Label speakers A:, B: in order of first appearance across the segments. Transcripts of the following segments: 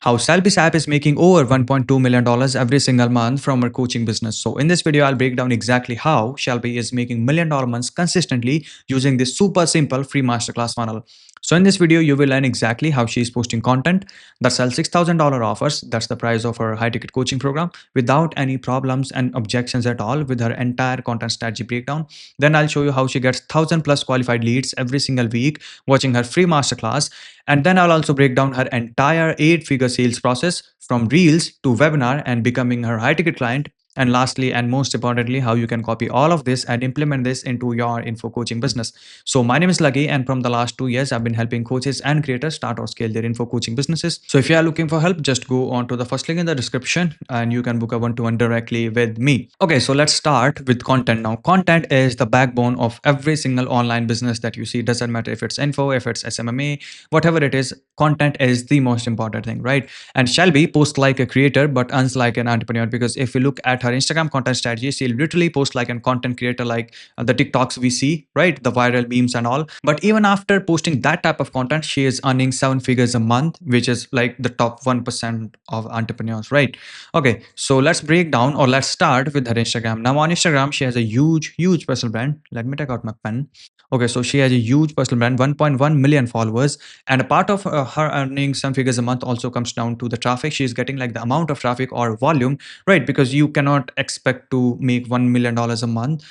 A: how Shelby Sapp is making over $1.2 million every single month from her coaching business. So in this video, I'll break down exactly how Shelby is making $1 million months consistently using this super simple free masterclass funnel. So in this video, you will learn exactly how she is posting content that sells $6,000 offers. That's the price of her high ticket coaching program without any problems and objections at all with her entire content strategy breakdown. Then I'll show you how she gets 1,000 plus qualified leads every single week watching her free masterclass. And then I'll also break down her entire 8-figure sales process from reels to webinar and becoming her high ticket client. And lastly, and most importantly, how you can copy all of this and implement this into your info coaching business. So my name is Lucky, and from the last 2 years, I've been helping coaches and creators start or scale their info coaching businesses. So if you are looking for help, just go on to the first link in the description and you can book a one-to-one directly with me. Okay, so let's start with content now. Content is the backbone of every single online business that you see. Doesn't matter if it's info, if it's SMMA, whatever it is, content is the most important thing, right? And Shelby posts like a creator but earns like an entrepreneur, because if you look at her Instagram content strategy, she'll literally post like a content creator, like the TikToks we see, right? The viral memes and all. But even after posting that type of content, she is earning 7 figures a month, which is like the top 1% of entrepreneurs, right? Okay, so let's break down, or let's start with her Instagram. Now on Instagram, she has a huge personal brand. Let me take out my pen. Okay, so she has a huge personal brand, 1.1 million followers, and a part of her earning some figures a month also comes down to the traffic she's getting, like the amount of traffic or volume, right? Because you cannot expect to make $1 million a month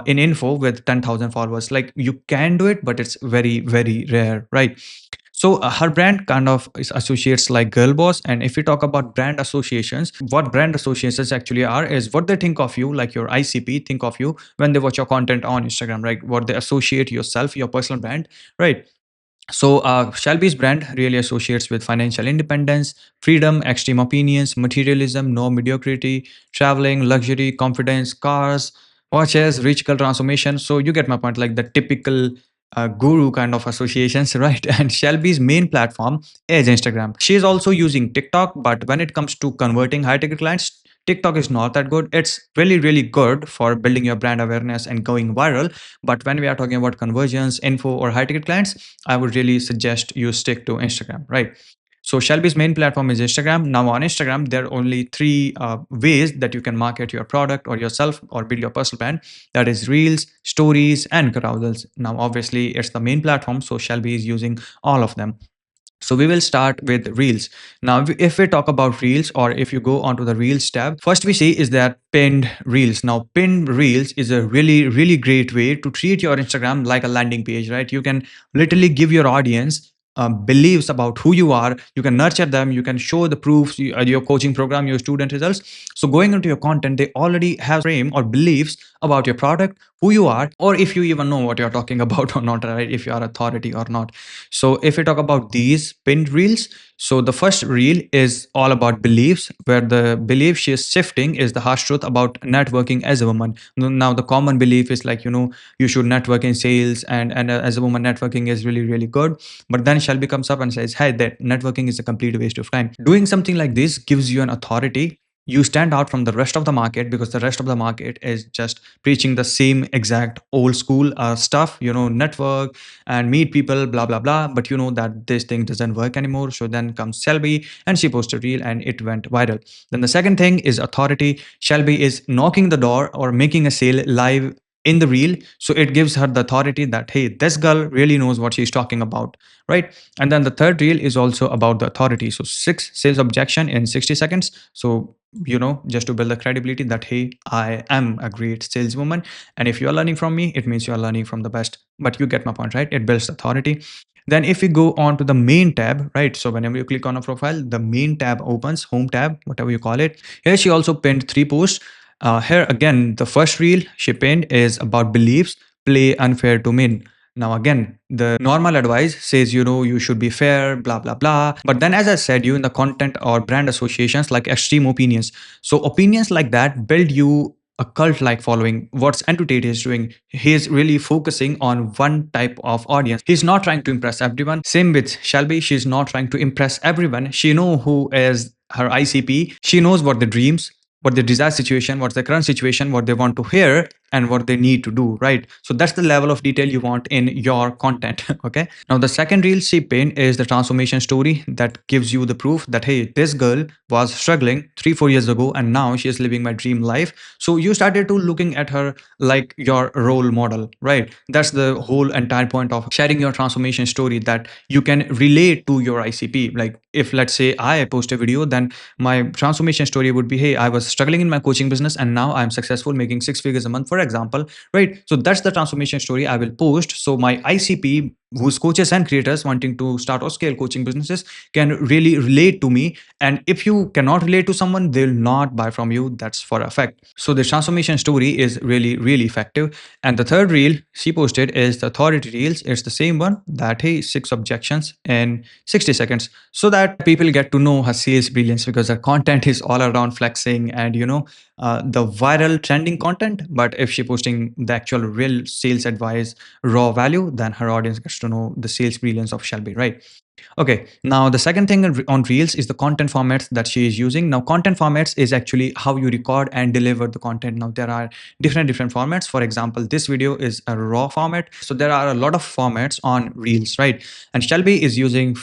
A: in info with 10,000 followers. Like, you can do it, but it's very rare, right? So her brand kind of associates like girl boss. And if we talk about brand associations, what brand associations actually are is what they think of you, like your ICP think of you when they watch your content on Instagram, right? What they associate yourself, your personal brand, right? So Shelby's brand really associates with financial independence, freedom, extreme opinions, materialism, no mediocrity, traveling, luxury, confidence, cars, watches, rich girl transformation. So you get my point, like the typical guru kind of associations, right? And Shelby's main platform is Instagram. She is also using TikTok, but when it comes to converting high ticket clients, TikTok is not that good. It's really good for building your brand awareness and going viral. But when we are talking about conversions, info, or high ticket clients, I would really suggest you stick to Instagram, right? So Shelby's main platform is Instagram. Now on Instagram, there are only three ways that you can market your product or yourself or build your personal brand. That is reels, stories, and carousels. Now, obviously, it's the main platform, so Shelby is using all of them. So we will start with reels. Now, if we talk about reels, or if you go onto the reels tab, first we see is that pinned reels. Now, pinned reels is a really great way to treat your Instagram like a landing page, right? You can literally give your audience beliefs about who you are. You can nurture them. You can show the proofs, your coaching program, your student results. So going into your content, they already have frame or beliefs about your product, who you are, or if you even know what you're talking about or not, right? If you are authority or not. So if we talk about these pinned reels, so the first reel is all about beliefs, where the belief she is shifting is the harsh truth about networking as a woman. Now the common belief is like, you should network in sales, and as a woman, networking is really good. But then Shelby comes up and says, hey, that networking is a complete waste of time. Doing something like this gives you an authority. You stand out from the rest of the market, because the rest of the market is just preaching the same exact old school stuff, network and meet people, blah blah blah. But you know that this thing doesn't work anymore. So then comes Shelby, and she posted a reel and it went viral. Then the second thing is authority. Shelby is knocking the door or making a sale live in the reel, so it gives her the authority that, hey, this girl really knows what she's talking about, right? And then the third reel is also about the authority. So 6 sales objection in 60 seconds. So just to build the credibility that, hey, I am a great saleswoman, and if you are learning from me, it means you are learning from the best. But you get my point, right? It builds authority. Then if we go on to the main tab, right? So whenever you click on a profile, the main tab opens, home tab, whatever you call it. Here she also pinned 3 posts. Here again, the first reel she pinned is about beliefs play unfair to men. Now again, the normal advice says, you should be fair, blah blah blah. But then, as I said, you in the content or brand associations like extreme opinions. So opinions like that build you a cult-like following. What's Andrew Tate is doing, he's really focusing on one type of audience. He's not trying to impress everyone. Same with Shelby, she's not trying to impress everyone. She know who is her ICP. She knows what the dreams, what the desired situation, what's the current situation, what they want to hear. and what they need to do, right? So that's the level of detail you want in your content. Okay. Now the second reel she paint is the transformation story that gives you the proof that, hey, this girl was struggling 3 4 years ago and now she is living my dream life. So you started to looking at her like your role model, right? That's the whole entire point of sharing your transformation story, that you can relate to your ICP. Like if let's say I post a video, then my transformation story would be, hey, I was struggling in my coaching business and now I'm successful making 6 figures a month, for example, right? So that's the transformation story I will post. So my ICP, who's coaches and creators wanting to start or scale coaching businesses, can really relate to me. And if you cannot relate to someone, they'll not buy from you. That's for a fact. So the transformation story is really, really effective. And the third reel she posted is the authority reels. It's the same one that, hey, 6 objections in 60 seconds, so that people get to know her sales brilliance, because her content is all around flexing and, the viral trending content. But if she posting the actual real sales advice, raw value, then her audience gets to know the sales brilliance of Shelby, right? Okay, now the second thing on Reels is the content formats that she is using. Now, content formats is actually how you record and deliver the content. Now, there are different formats. For example, this video is a raw format. So there are a lot of formats on Reels, right? And Shelby is using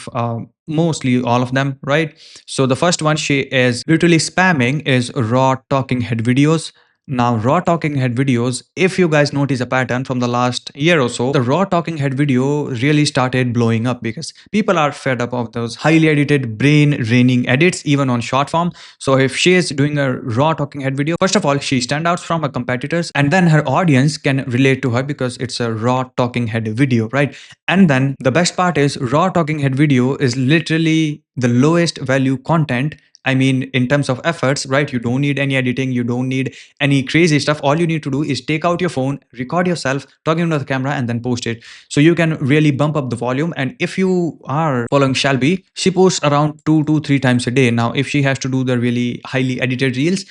A: mostly all of them, right? So the first one she is literally spamming is raw talking head videos. Now, raw talking head videos, if you guys notice a pattern from the last year or so, the raw talking head video really started blowing up because people are fed up of those highly edited, brain draining edits, even on short form. So, if she is doing a raw talking head video, first of all, she stands out from her competitors, and then her audience can relate to her because it's a raw talking head video, right? And then the best part is, raw talking head video is literally the lowest value content. I mean, in terms of efforts, right? You don't need any editing, you don't need any crazy stuff. All you need to do is take out your phone, record yourself talking into the camera, and then post it. So you can really bump up the volume. And if you are following Shelby, she posts around 2 to 3 times a day. Now, if she has to do the really highly edited reels,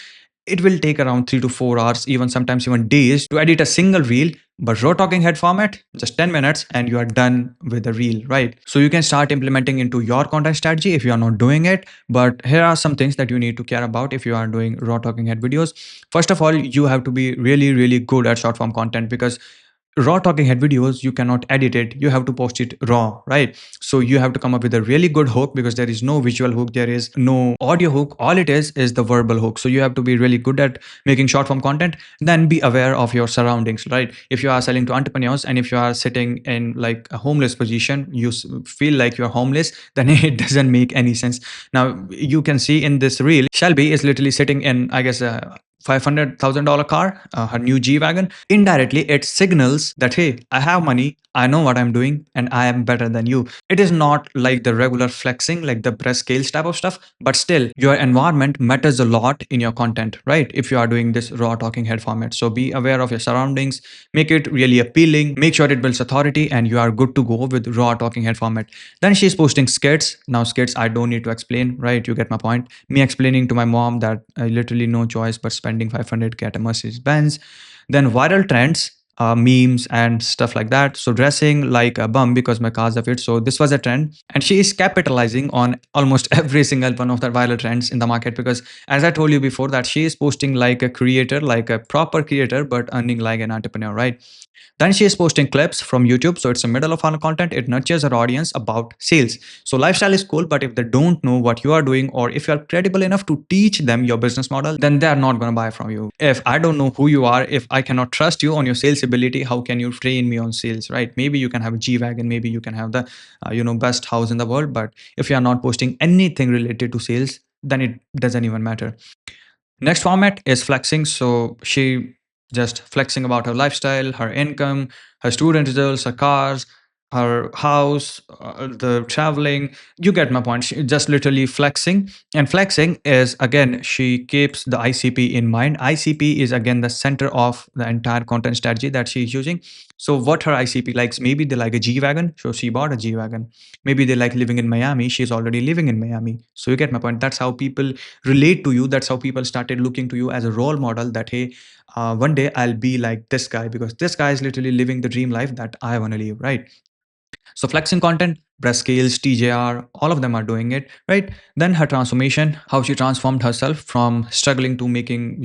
A: it will take around 3 to 4 hours, even sometimes even days, to edit a single reel. But raw talking head format, just 10 minutes and you are done with the reel, right? So you can start implementing into your content strategy if you are not doing it. But here are some things that you need to care about if you are doing raw talking head videos. First of all, you have to be really, really good at short form content, because raw talking head videos, you cannot edit it, you have to post it raw, right? So you have to come up with a really good hook, because there is no visual hook, there is no audio hook, all it is the verbal hook. So you have to be really good at making short form content. Then be aware of your surroundings, right? If you are selling to entrepreneurs and if you are sitting in like a homeless position, you feel like you're homeless, then it doesn't make any sense. Now you can see in this reel, Shelby is literally sitting in, I guess, a $500,000 car, her new G Wagon. Indirectly, it signals that, hey, I have money, I know what I'm doing, and I am better than you. It is not like the regular flexing, like the press scales type of stuff, but still, your environment matters a lot in your content, right? If you are doing this raw talking head format. So be aware of your surroundings, make it really appealing, make sure it builds authority, and you are good to go with raw talking head format. Then she's posting skits. Now, skits, I don't need to explain, right? You get my point. Me explaining to my mom that I literally no choice but spending 500 get a Mercedes Benz. Then viral trends, memes and stuff like that. So dressing like a bum because my car's a fit. So this was a trend, and she is capitalizing on almost every single one of the viral trends in the market, because as I told you before, that she is posting like a creator, like a proper creator, but earning like an entrepreneur, right? Then she is posting clips from YouTube. So it's a middle of funnel content. It nurtures her audience about sales. So lifestyle is cool, but if they don't know what you are doing, or if you are credible enough to teach them your business model, then they are not going to buy from you. If I don't know who you are, if I cannot trust you on your sales ability, how can you train me on sales, right? Maybe you can have a G Wagon, maybe you can have the, best house in the world. But if you are not posting anything related to sales, then it doesn't even matter. Next format is flexing. So she just flexing about her lifestyle, her income, her student results, her cars, her house, the traveling. You get my point. She just literally flexing. And flexing is, again, she keeps the ICP in mind. ICP is again the center of the entire content strategy that she's using. So what her ICP likes, maybe they like a G Wagon. So she bought a G Wagon. Maybe they like living in Miami. She's already living in Miami. So you get my point. That's how people relate to you. That's how people started looking to you as a role model, that, hey, one day I'll be like this guy, because this guy is literally living the dream life that I want to live, right? So flexing content, breast scales, TJR, all of them are doing it, right? Then her transformation, how she transformed herself from struggling to making,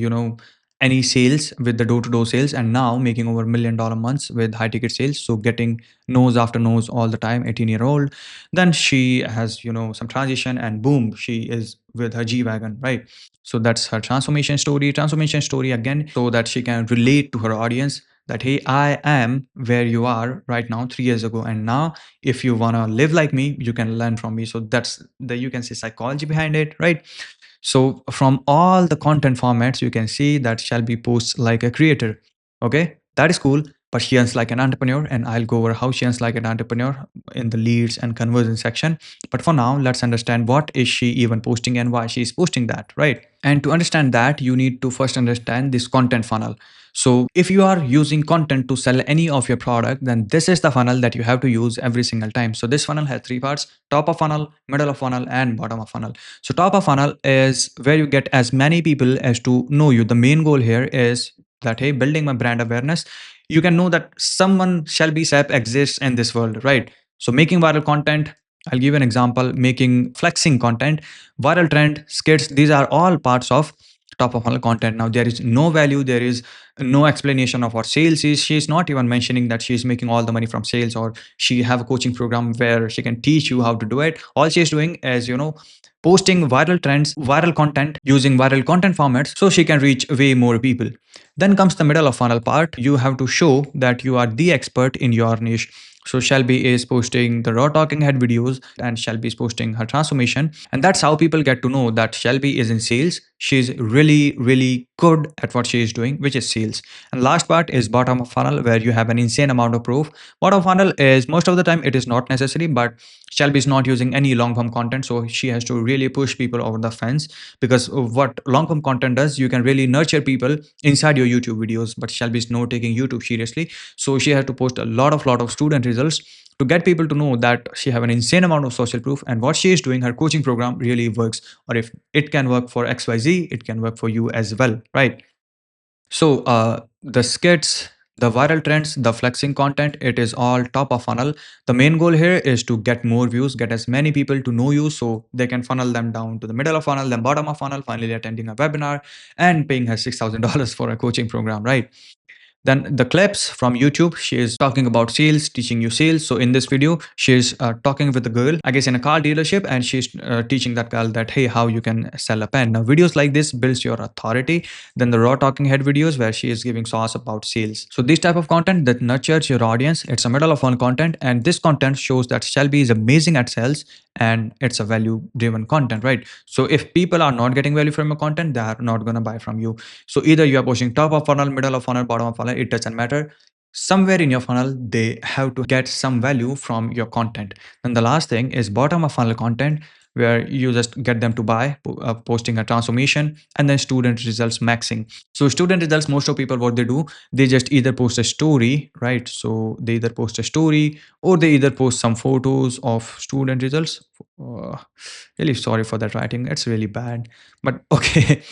A: any sales with the door-to-door sales, and now making over $1 million months with high ticket sales. So getting no's after no's all the time, 18-year-old. Then she has, some transition, and boom, she is with her G-Wagon, right? So that's her transformation story. Transformation story again, so that she can relate to her audience that, hey, I am where you are right now 3 years ago, and now if you want to live like me, you can learn from me. So that's the, you can say, psychology behind it, right? So from all the content formats, you can see that Shelby posts like a creator. Okay, that is cool. But she earns like an entrepreneur, and I'll go over how she earns like an entrepreneur in the leads and conversion section. But for now, let's understand what is she even posting and why she's posting that, right? And to understand that, you need to first understand this content funnel. So if you are using content to sell any of your product, then this is the funnel that you have to use every single time. So this funnel has three parts: top of funnel, middle of funnel, and bottom of funnel. So top of funnel is where you get as many people as to know you. The main goal here is that, hey, building my brand awareness. You can know that someone Shelby Sapp exists in this world, right? So making viral content. I'll give an example: making flexing content, viral trend, skits. These are all parts of top of funnel content. Now there is no value, there is no explanation of what sales is. She's not even mentioning that she's making all the money from sales, or she have a coaching program where she can teach you how to do it. All she's doing is, posting viral trends, viral content, using viral content formats so she can reach way more people. Then comes the middle of funnel part. You have to show that you are the expert in your niche. So Shelby is posting the raw talking head videos, and Shelby is posting her transformation. And that's how people get to know that Shelby is in sales. She's really, really good at what she is doing, which is sales. And last part is bottom of funnel, where you have an insane amount of proof. Bottom funnel is most of the time it is not necessary, but Shelby is not using any long form content, so she has to really push people over the fence. Because of what long form content does, you can really nurture people inside your YouTube videos, but Shelby is not taking YouTube seriously, so she has to post a lot of student results to get people to know that she have an insane amount of social proof, and what she is doing, her coaching program really works. Or if it can work for XYZ, it can work for you as well, right? So the skits, the viral trends, the flexing content, it is all top of funnel. The main goal here is to get more views, get as many people to know you so they can funnel them down to the middle of funnel, then bottom of funnel, finally attending a webinar and paying her $6,000 for a coaching program, right? Then the clips from YouTube, she is talking about sales, teaching you sales. So in this video, she's talking with a girl, I guess in a car dealership, and she's teaching that girl that, hey, how you can sell a pen. Now videos like this builds your authority. Then the raw talking head videos where she is giving sauce about sales. So this type of content that nurtures your audience, it's a middle of funnel content, and this content shows that Shelby is amazing at sales, and it's a value driven content, right? So if people are not getting value from your content, they are not going to buy from you. So either you are pushing top of funnel, middle of funnel, bottom of funnel, it doesn't matter. Somewhere in your funnel, they have to get some value from your content. Then the last thing is bottom of funnel content, where you just get them to buy, posting a transformation, and then student results maxing. So student results, most of people, what they do, they just either post a story, right? So they either post a story, or they either post some photos of student results. Uh, really sorry for that writing, it's really bad, but okay.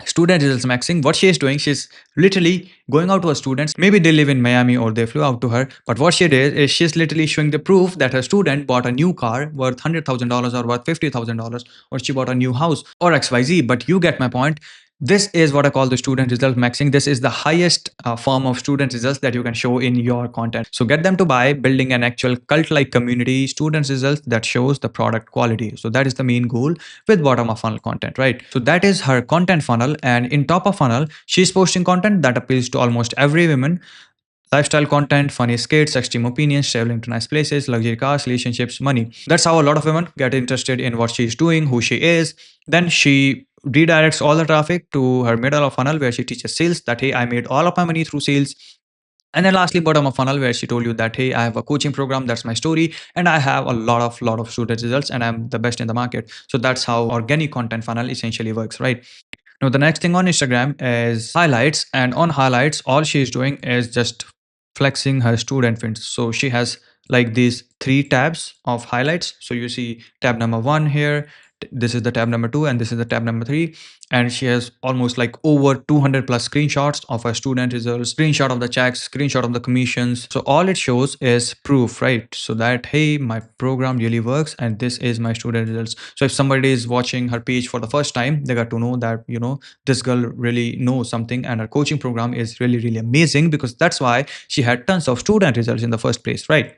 A: Student results maxing, what she is doing, she's literally going out to her students. Maybe they live in Miami or they flew out to her, but what she did is she's literally showing the proof that her student bought a new car worth $100,000 or worth $50,000, or she bought a new house or XYZ. But you get my point. This is what I call the student result maxing. This is the highest form of student results that you can show in your content. So get them to buy, building an actual cult like community, student results that shows the product quality. So that is the main goal with bottom of funnel content, right? So that is her content funnel. And in top of funnel, she's posting content that appeals to almost every woman: lifestyle content, funny skits, extreme opinions, traveling to nice places, luxury cars, relationships, money. That's how a lot of women get interested in what she's doing, who she is. Then she redirects all the traffic to her middle of funnel, where she teaches sales that, hey, I made all of my money through sales. And then lastly, bottom of funnel, where she told you that, hey, I have a coaching program, that's my story, and I have a lot of student results, and I'm the best in the market. So that's how organic content funnel essentially works, right? Now, the next thing on Instagram is highlights. And on highlights, all she is doing is just flexing her student wins. So she has like these three tabs of highlights. So you see tab number one here, this is the tab number 2, and this is the tab number 3. And she has almost like over 200 plus screenshots of her student results, screenshot of the checks, screenshot of the commissions. So all it shows is proof, right? So that, hey, my program really works and this is my student results. So if somebody is watching her page for the first time, they got to know that, this girl really knows something and her coaching program is really, really amazing, because that's why she had tons of student results in the first place, right?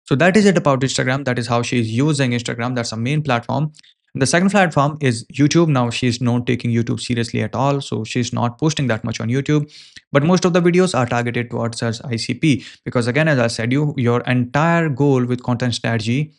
A: So that is it about Instagram. That is how she is using Instagram. That's her main platform. The second platform is YouTube. Now she's not taking YouTube seriously at all. So she's not posting that much on YouTube. But most of the videos are targeted towards her ICP. Because again, as I said, your entire goal with content strategy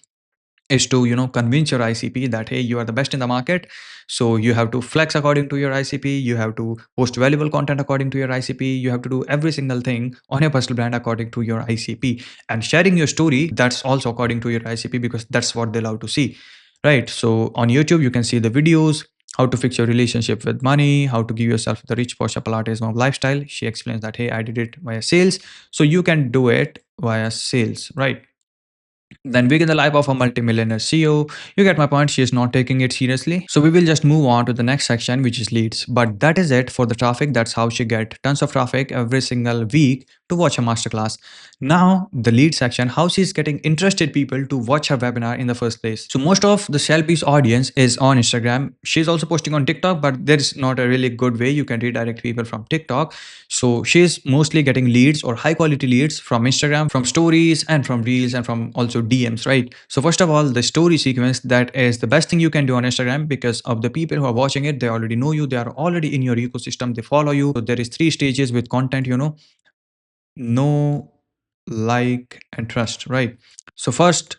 A: is to convince your ICP that, hey, you are the best in the market. So you have to flex according to your ICP, you have to post valuable content according to your ICP, you have to do every single thing on your personal brand according to your ICP, and sharing your story, that's also according to your ICP, because that's what they love to see, right? So on YouTube you can see the videos, how to fix your relationship with money, how to give yourself the rich Porsche Pilates of lifestyle. She explains that, hey, I did it via sales, so you can do it via sales, right? Then begin the life of a multimillionaire CEO. You get my point. She is not taking it seriously. So we will just move on to the next section, which is leads. But that is it for the traffic. That's how she get tons of traffic every single week to watch a masterclass. Now the lead section, how she's getting interested people to watch her webinar in the first place. So most of the Shelby's audience is on Instagram. She's also posting on TikTok, but there's not a really good way you can redirect people from TikTok. So she's mostly getting leads or high quality leads from Instagram, from stories and from reels and from also DMs, right? So first of all, the story sequence, that is the best thing you can do on Instagram, because of the people who are watching it, they already know you, they are already in your ecosystem, they follow you. So there is three stages with content, know, like, and trust, right? So first,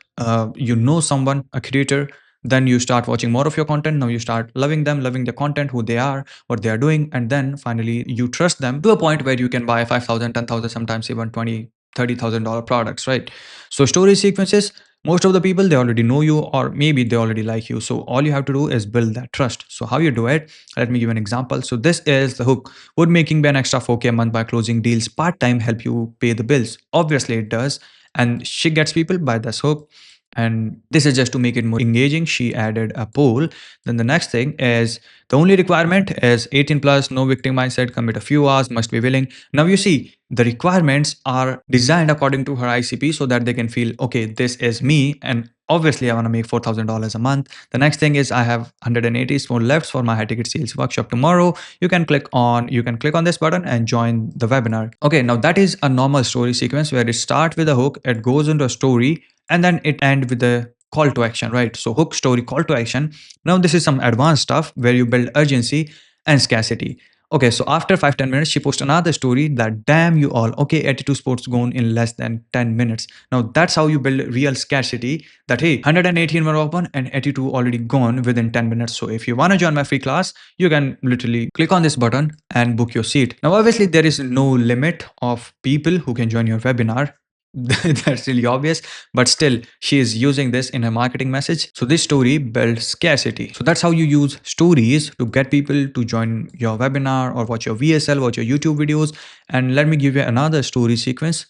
A: you know someone, a creator, then you start watching more of your content. Now you start loving them, loving the content, who they are, what they are doing, and then finally you trust them to a point where you can buy 5,000, 10,000, sometimes even 20, $30,000 products, right? So story sequences, most of the people, they already know you, or maybe they already like you. So all you have to do is build that trust. So how you do it, let me give an example. So this is the hook. Would making an extra 4K a month by closing deals part-time help you pay the bills? Obviously it does. And she gets people by this hook. And this is just to make it more engaging. She added a poll. Then the next thing is, the only requirement is 18 plus, no victim mindset, commit a few hours, must be willing. Now you see, the requirements are designed according to her ICP, so that they can feel, okay, this is me. And obviously I want to make $4,000 a month. The next thing is, I have 180 more left for my high ticket sales workshop tomorrow. You can click on this button and join the webinar. Okay, now that is a normal story sequence where it starts with a hook, it goes into a story, and then it ends with a call to action, right? So hook, story, call to action. Now this is some advanced stuff where you build urgency and scarcity. Okay, so after 5-10 minutes, she posts another story that, damn you all, okay, 82 sports gone in less than 10 minutes. Now that's how you build real scarcity, that, hey, 118 were open and 82 already gone within 10 minutes. So if you want to join my free class, you can literally click on this button and book your seat. Now, obviously, there is no limit of people who can join your webinar. That's really obvious, but still she is using this in her marketing message. So this story builds scarcity. So that's how you use stories to get people to join your webinar or watch your VSL, watch your YouTube videos. And let me give you another story sequence.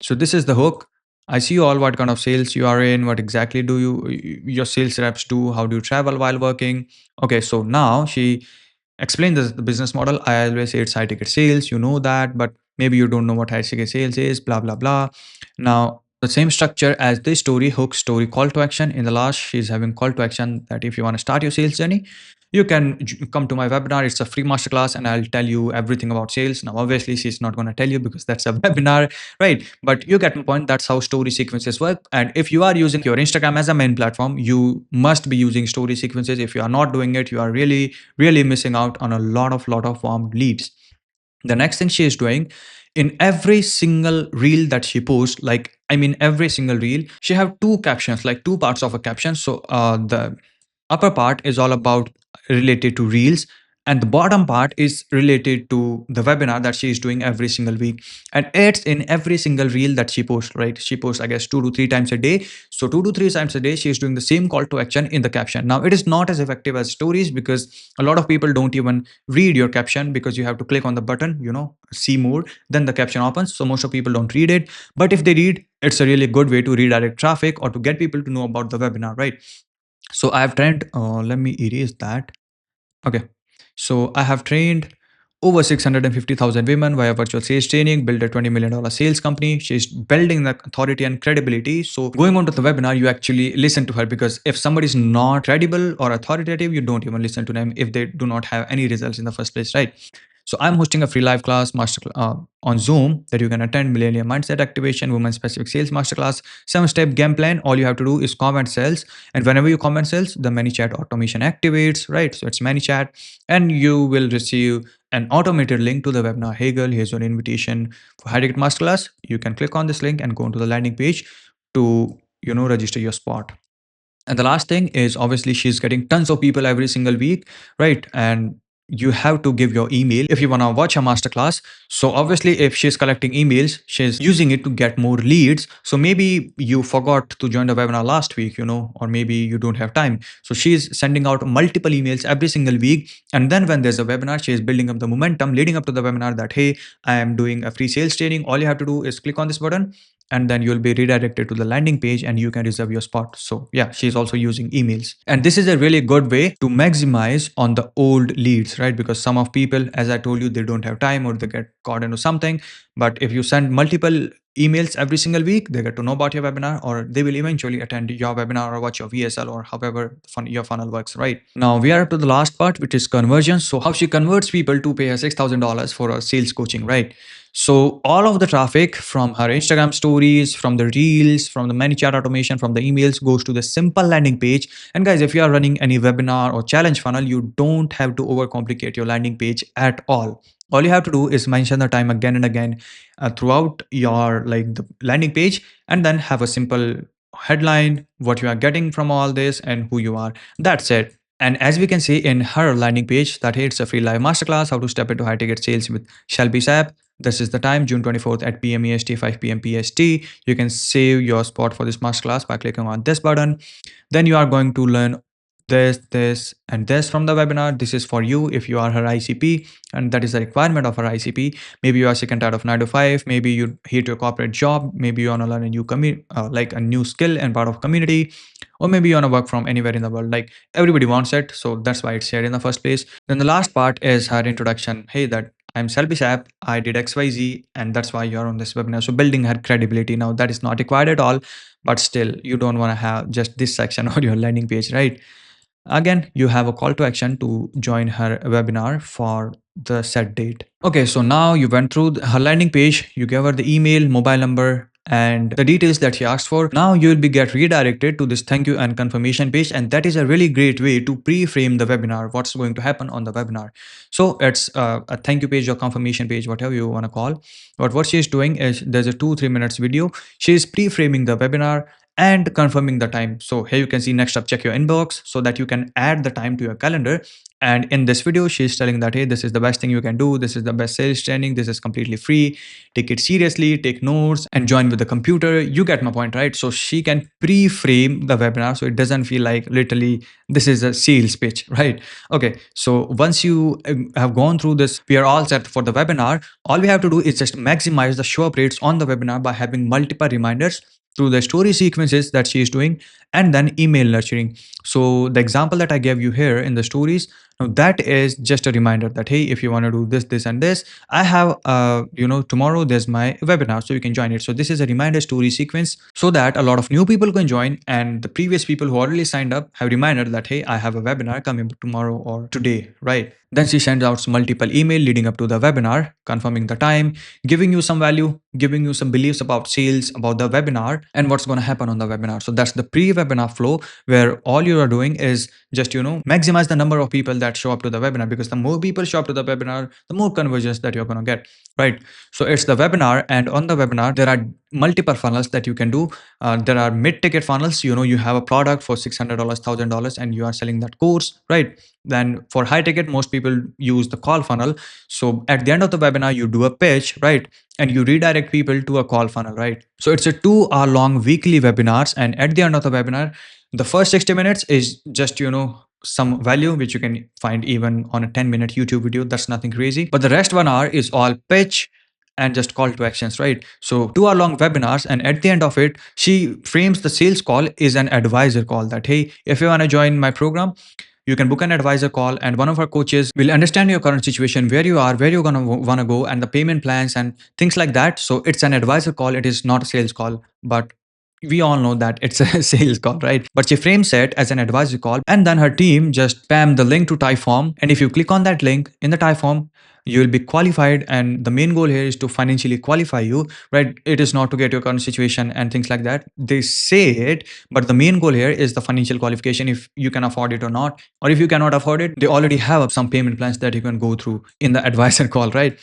A: So this is the hook. I see all what kind of sales you are in, what exactly do your sales reps do, how do you travel while working. Okay, so now she explain the business model. I always say it's high ticket sales, you know that, but maybe you don't know what high ticket sales is, blah blah blah. Now the same structure as this story, hook, story, call to action. In the last, she's having call to action that, if you want to start your sales journey, you can come to my webinar. It's a free masterclass and I'll tell you everything about sales. Now obviously she's not going to tell you because that's a webinar, right? But you get my point. That's how story sequences work. And if you are using your Instagram as a main platform, you must be using story sequences. If you are not doing it, you are really missing out on a lot of warm leads. The next thing she is doing, in every single reel that she posts, like, I mean, every single reel, she have two captions, like two parts of a caption. So the upper part is all about related to reels, and the bottom part is related to the webinar that she is doing every single week. And it's in every single reel that she posts, right? She posts, I guess, 2 to 3 times a day. So 2 to 3 times a day she is doing the same call to action in the caption. Now it is not as effective as stories, because a lot of people don't even read your caption, because you have to click on the button, see more, then the caption opens. So most of people don't read it. But if they read, it's a really good way to redirect traffic or to get people to know about the webinar, right? So I have trained, let me erase that. Okay. So I have trained over 650,000 women via virtual sales training, built a $20 million sales company. She's building the authority and credibility. So going on to the webinar, you actually listen to her, because if somebody is not credible or authoritative, you don't even listen to them if they do not have any results in the first place, right? So I'm hosting a free live class on Zoom that you can attend: Millennium Mindset Activation, Women Specific Sales Masterclass, 7-step game plan. All you have to do is comment sales, and whenever you comment sales, the ManyChat automation activates, right? So it's ManyChat, and you will receive an automated link to the webinar. Hey girl, here's your invitation for high ticket masterclass. You can click on this link and go into the landing page to register your spot. And the last thing is, obviously she's getting tons of people every single week, right? And you have to give your email if you want to watch a masterclass. So obviously if she's collecting emails, she's using it to get more leads. So maybe you forgot to join the webinar last week, or maybe you don't have time. So she's sending out multiple emails every single week. And then when there's a webinar, she is building up the momentum leading up to the webinar that, hey, I am doing a free sales training. All you have to do is click on this button, and then you'll be redirected to the landing page and you can reserve your spot. So yeah, she's also using emails, and this is a really good way to maximize on the old leads, right? Because some of people, as I told you, they don't have time or they get caught into something. But if you send multiple emails every single week, they get to know about your webinar, or they will eventually attend your webinar or watch your VSL, or however your funnel works, right? Now we are up to the last part, which is conversion. So how she converts people to pay her $6,000 for a sales coaching, right? So all of the traffic from her Instagram stories, from the reels, from the ManyChat automation, from the emails goes to the simple landing page. And guys, if you are running any webinar or challenge funnel, you don't have to overcomplicate your landing page at all. All you have to do is mention the time again and again throughout your the landing page, and then have a simple headline, what you are getting from all this and who you are. That's it. And as we can see in her landing page, that hey, it's a free live masterclass, how to step into high ticket sales with Shelby Sapp. This is the time, June 24th at PM EST, 5 p.m. PST. You can save your spot for this masterclass by clicking on this button. Then you are going to learn this, and this from the webinar. This is for you if you are her ICP, and that is a requirement of her ICP. Maybe you are sick and tired of 9 to 5. Maybe you hate your corporate job. Maybe you want to learn a new like a new skill and part of community, or maybe you want to work from anywhere in the world. Like everybody wants it, so that's why it's here in the first place. Then the last part is her introduction. Hey, that I'm Shelby Sapp. I did XYZ, and that's why you're on this webinar. So building her credibility. Now that is not required at all, but still, you don't want to have just this section on your landing page, right? Again, you have a call to action to join her webinar for the set date. Okay, so now you went through her landing page, you gave her the email, mobile number, and the details that she asked for. Now you will be get redirected to this thank you and confirmation page, and that is a really great way to pre-frame the webinar, what's going to happen on the webinar. So it's a thank you page or confirmation page, whatever you want to call. But what she is doing is, there's a 2-3 minutes video. She is pre-framing the webinar and confirming the time. So here you can see, next up, check your inbox, so that you can add the time to your calendar. And in this video, she's telling that, hey, this is the best thing you can do. This is the best sales training. This is completely free. Take it seriously, take notes, and join with the computer. You get my point, right? So she can pre-frame the webinar so it doesn't feel like literally this is a sales pitch, right? Okay. So once you have gone through this, we are all set for the webinar. All we have to do is just maximize the show up rates on the webinar by having multiple reminders through the story sequences that she is doing, and then email nurturing. So the example that I gave you here in the stories, now that is just a reminder that, hey, if you want to do this, this, and this, I have tomorrow there's my webinar, so you can join it. So this is a reminder story sequence, so that a lot of new people can join, and the previous people who already signed up have reminder that, hey, I have a webinar coming tomorrow or today, right? Then she sends out multiple email leading up to the webinar, confirming the time, giving you some value, giving you some beliefs about sales, about the webinar, and what's going to happen on the webinar. So that's the pre-webinar flow, where all you are doing is just maximize the number of people that show up to the webinar, because the more people show up to the webinar, the more conversions that you're going to get, right? So it's the webinar, and on the webinar there are multiple funnels that you can do. There are mid-ticket funnels. You have a product for $600, $1,000, and you are selling that course, right? Then for high ticket, most people use the call funnel. So at the end of the webinar, you do a pitch, right? And you redirect people to a call funnel, right? So it's a 2 hour long weekly webinars. And at the end of the webinar, the first 60 minutes is just, some value, which you can find even on a 10-minute YouTube video. That's nothing crazy. But the rest 1 hour is all pitch and just call to actions, right? So 2 hour long webinars, and at the end of it, she frames the sales call is an advisor call, that hey, if you want to join my program, you can book an advisor call, and one of our coaches will understand your current situation, where you are, where you're going to want to go, and the payment plans and things like that. So it's an advisor call, it is not a sales call. But we all know that it's a sales call, right? But she frames it as an advisory call, and then her team just spam the link to Typeform. And if you click on that link in the Typeform, you will be qualified. And the main goal here is to financially qualify you, right? It is not to get your current situation and things like that. They say it, but the main goal here is the financial qualification, if you can afford it or not. Or if you cannot afford it, they already have some payment plans that you can go through in the advisor call, right?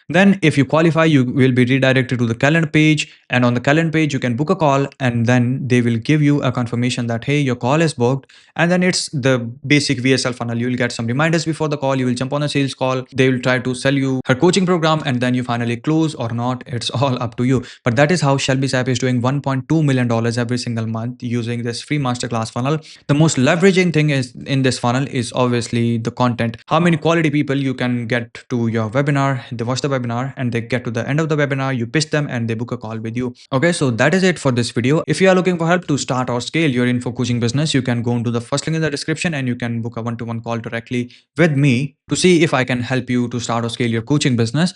A: Then, if you qualify, you will be redirected to the calendar page. And on the calendar page, you can book a call, and then they will give you a confirmation that, hey, your call is booked. And then it's the basic VSL funnel. You will get some reminders before the call. You will jump on a sales call. They will try to sell you her coaching program, and then you finally close or not. It's all up to you. But that is how Shelby Sapp is doing $1.2 million every single month using this free masterclass funnel. The most leveraging thing is in this funnel is obviously the content. How many quality people you can get to your webinar, they watch the webinar, and they get to the end of the webinar, you pitch them, and they book a call with you. Okay, so that is it for this video. If you are looking for help to start or scale your info coaching business, you can go into the first link in the description, and you can book a one-to-one call directly with me to see if I can help you to start or scale your coaching business.